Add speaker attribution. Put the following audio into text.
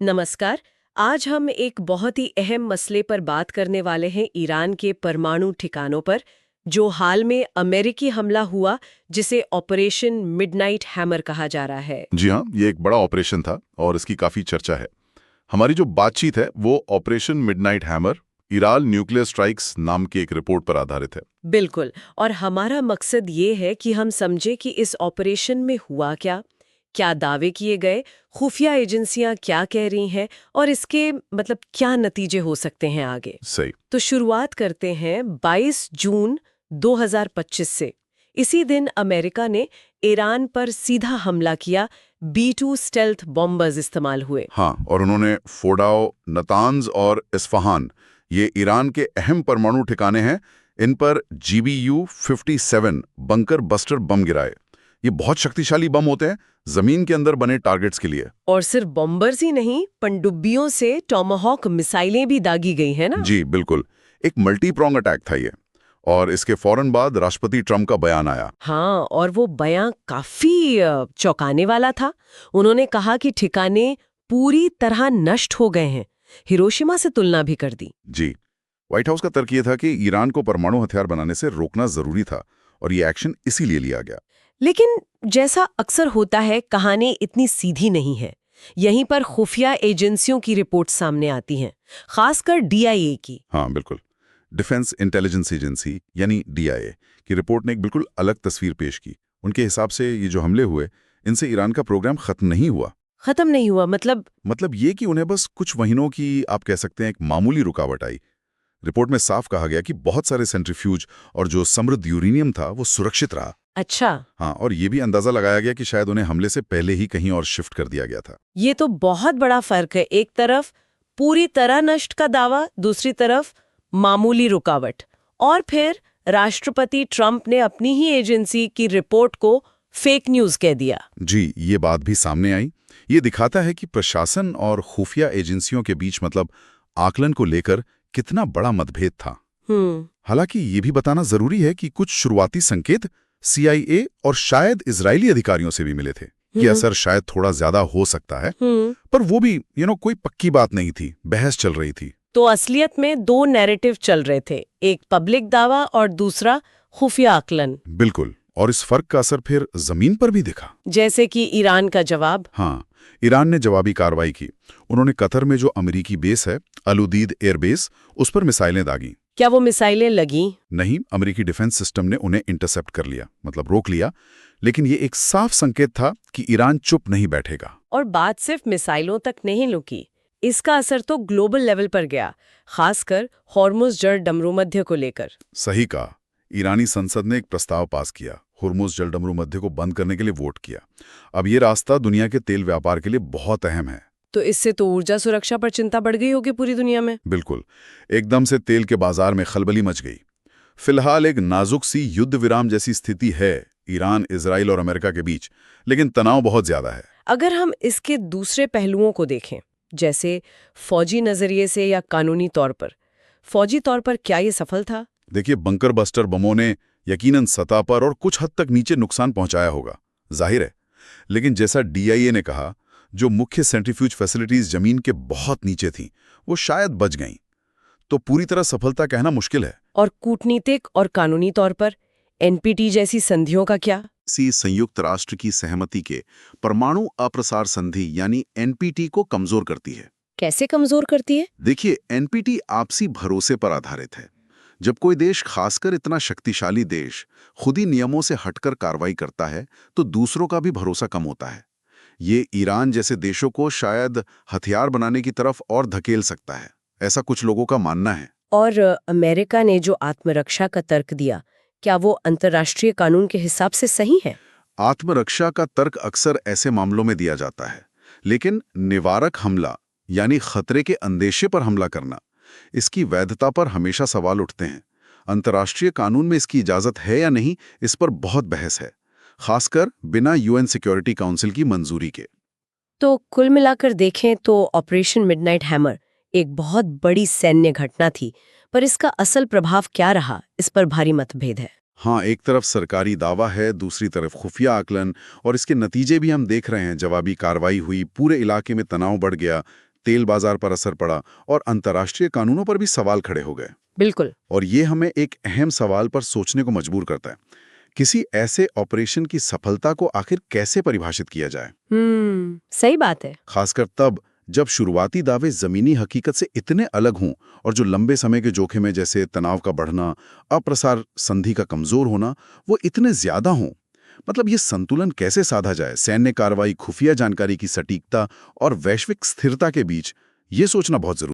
Speaker 1: नमस्कार। आज हम एक बहुत ही अहम मसले पर बात करने वाले हैं, ईरान के परमाणु ठिकानों पर जो हाल में अमेरिकी हमला हुआ, जिसे ऑपरेशन मिडनाइट हैमर कहा जा रहा है।
Speaker 2: जी हाँ, ये एक बड़ा ऑपरेशन था और इसकी काफी चर्चा है। हमारी जो बातचीत है वो operation midnight hammer, Iran nuclear strikes नाम की एक रिपोर्ट पर आधारित है।
Speaker 1: बिल्कुल। और हमारा मकसद ये है कि हम समझे कि इस ऑपरेशन में हुआ क्या, क्या दावे किए गए, खुफिया एजेंसियां क्या कह रही हैं और इसके क्या नतीजे हो सकते हैं आगे।
Speaker 2: सही।
Speaker 1: तो शुरुआत करते हैं 22 जून 2025 से। इसी दिन अमेरिका ने ईरान पर सीधा हमला किया। B-2 स्टेल्थ बॉम्बर्स इस्तेमाल हुए।
Speaker 2: हाँ, और उन्होंने फोडाओ, नतान्ज और इस्फहान, ये ईरान के अहम परमाणु ठिकाने हैं, इन पर GBU-57 बंकर बस्टर बम गिराए। ये बहुत शक्तिशाली बम होते हैं, जमीन के अंदर बने टारगेट्स के लिए।
Speaker 1: और सिर्फ बॉम्बर्स ही नहीं, पनडुब्बियों से टॉमाहॉक मिसाइलें भी दागी गई है ना।
Speaker 2: जी बिल्कुल, एक मल्टी प्रोंग अटैक था ये। और इसके फौरन बाद राष्ट्रपति ट्रंप का बयान आया।
Speaker 1: हाँ, और वो बयान काफी चौंकाने वाला था। उन्होंने कहा कि ठिकाने पूरी तरह नष्ट हो गए हैं, हिरोशिमा से तुलना भी कर दी।
Speaker 2: जी, व्हाइट हाउस का तर्क ये था कि ईरान को परमाणु हथियार बनाने से रोकना जरूरी था और ये एक्शन इसीलिए लिया गया।
Speaker 1: लेकिन जैसा अक्सर होता है, कहानी इतनी सीधी नहीं है। यहीं पर खुफिया एजेंसियों की रिपोर्ट सामने आती हैं, खासकर DIA की।
Speaker 2: हाँ बिल्कुल, डिफेंस इंटेलिजेंस एजेंसी यानी DIA की रिपोर्ट ने एक बिल्कुल अलग तस्वीर पेश की। उनके हिसाब से ये जो हमले हुए, इनसे ईरान का प्रोग्राम खत्म नहीं हुआ।
Speaker 1: खत्म नहीं हुआ
Speaker 2: मतलब ये कि उन्हें बस कुछ महीनों की, आप कह सकते हैं, एक मामूली रुकावट आई। रिपोर्ट में साफ कहा गया कि बहुत सारे सेंट्रीफ्यूज और जो समृद्ध यूरेनियम था वो सुरक्षित रहा।
Speaker 1: अच्छा।
Speaker 2: हाँ, और ये भी अंदाजा लगाया गया कि शायद उन्हें हमले से पहले ही कहीं और शिफ्ट कर दिया गया था।
Speaker 1: ये तो बहुत बड़ा फर्क है। एक तरफ पूरी तरह नष्ट का दावा, दूसरी तरफ मामूली रुकावट। और फिर राष्ट्रपति ट्रंप ने अपनी ही एजेंसी की रिपोर्ट को फेक न्यूज कह दिया।
Speaker 2: जी, ये बात भी सामने आई। ये दिखाता है कि प्रशासन और खुफिया एजेंसियों के बीच आकलन को लेकर कितना बड़ा मतभेद था। हालांकि ये भी बताना जरूरी है कि कुछ शुरुआती संकेत CIA और शायद इजरायली अधिकारियों से भी मिले थे कि असर शायद थोड़ा ज्यादा हो सकता है। पर वो भी कोई पक्की बात नहीं थी, बहस चल रही थी।
Speaker 1: तो असलियत में दो नैरेटिव चल रहे थे, एक पब्लिक दावा और दूसरा खुफिया आकलन।
Speaker 2: बिल्कुल, और इस फर्क का असर फिर जमीन पर भी दिखा।
Speaker 1: जैसे कि ईरान का जवाब।
Speaker 2: हाँ, ईरान ने जवाबी कार्रवाई की। उन्होंने कतर में जो अमेरिकी बेस है, अल-उदीद एयरबेस, उस पर मिसाइलें दागी।
Speaker 1: क्या वो मिसाइलें लगीं?
Speaker 2: नहीं, अमेरिकी डिफेंस सिस्टम ने उन्हें इंटरसेप्ट कर लिया, रोक लिया। लेकिन ये एक साफ संकेत था कि ईरान चुप नहीं बैठेगा।
Speaker 1: और बात सिर्फ मिसाइलों तक नहीं रुकी, इसका असर तो ग्लोबल लेवल पर गया, खासकर हॉर्मुज़ जलडमरू मध्य को लेकर।
Speaker 2: सही कहा, ईरानी संसद ने एक प्रस्ताव पास किया, हॉर्मुज़ जलडमरू मध्य को बंद करने के लिए वोट किया। अब ये रास्ता दुनिया के तेल व्यापार के लिए बहुत अहम है।
Speaker 1: तो इससे तो ऊर्जा सुरक्षा पर चिंता बढ़ गई होगी पूरी दुनिया में।
Speaker 2: बिल्कुल, एकदम से तेल के बाजार में खलबली मच गई। फिलहाल एक नाजुक सी युद्ध विराम जैसी स्थिति है ईरान, इजराइल और अमेरिका के बीच, लेकिन तनाव बहुत ज्यादा है।
Speaker 1: अगर हम इसके दूसरे पहलुओं को देखें, जैसे फौजी नजरिए से या कानूनी तौर पर, फौजी तौर पर क्या ये सफल था?
Speaker 2: देखिए, बंकर बस्टर बमों ने यकीनन सतह पर और कुछ हद तक नीचे नुकसान पहुंचाया होगा, जाहिर है। लेकिन जैसा DIA ने कहा, जो मुख्य सेंट्रीफ्यूज फैसिलिटीज जमीन के बहुत नीचे थीं, वो शायद बच गईं। तो पूरी तरह सफलता कहना मुश्किल है।
Speaker 1: और कूटनीतिक और कानूनी तौर पर NPT जैसी संधियों का क्या?
Speaker 2: सी संयुक्त राष्ट्र की सहमति के परमाणु अप्रसार संधि यानी NPT को कमजोर करती है।
Speaker 1: कैसे कमजोर करती है?
Speaker 2: देखिए, NPT आपसी भरोसे पर आधारित है। जब कोई देश, खासकर इतना शक्तिशाली देश, खुद ही नियमों से हटकर कार्रवाई करता है, तो दूसरों का भी भरोसा कम होता है। ये ईरान जैसे देशों को शायद हथियार बनाने की तरफ और धकेल सकता है, ऐसा कुछ लोगों का मानना है।
Speaker 1: और अमेरिका ने जो आत्मरक्षा का तर्क दिया, क्या वो अंतर्राष्ट्रीय कानून के हिसाब से सही है?
Speaker 2: आत्मरक्षा का तर्क अक्सर ऐसे मामलों में दिया जाता है, लेकिन निवारक हमला यानी खतरे के अंदेशे पर हमला करना, इसकी वैधता पर हमेशा सवाल उठते हैं। अंतर्राष्ट्रीय कानून में इसकी इजाजत है या नहीं, इस पर बहुत बहस है, खासकर बिना UN सिक्योरिटी काउंसिल की मंजूरी के।
Speaker 1: तो कुल मिलाकर देखें तो ऑपरेशन मिडनाइट हैमर एक बहुत बड़ी सैन्य घटना थी, पर इसका असल प्रभाव क्या रहा, इस पर भारी मतभेद है।
Speaker 2: हाँ, एक तरफ सरकारी दावा है, दूसरी तरफ खुफिया आकलन, और इसके नतीजे भी हम देख रहे हैं। जवाबी कार्रवाई हुई, पूरे इलाके में तनाव बढ़ गया, तेल बाजार पर असर पड़ा और अंतर्राष्ट्रीय कानूनों पर भी सवाल खड़े हो गए।
Speaker 1: बिल्कुल।
Speaker 2: और ये हमें एक अहम सवाल पर सोचने को मजबूर करता है। किसी ऐसे ऑपरेशन की सफलता को आखिर कैसे परिभाषित किया जाए?
Speaker 1: सही बात है।
Speaker 2: खासकर तब जब शुरुआती दावे जमीनी हकीकत से इतने अलग हों और जो लंबे समय के जोखिम है, जैसे तनाव का बढ़ना, अप्रसार संधि का कमजोर होना, वो इतने ज्यादा हों। मतलब ये संतुलन कैसे साधा जाए सैन्य कार्रवाई, खुफिया जानकारी की सटीकता और वैश्विक स्थिरता के बीच, ये सोचना बहुत जरूरी है।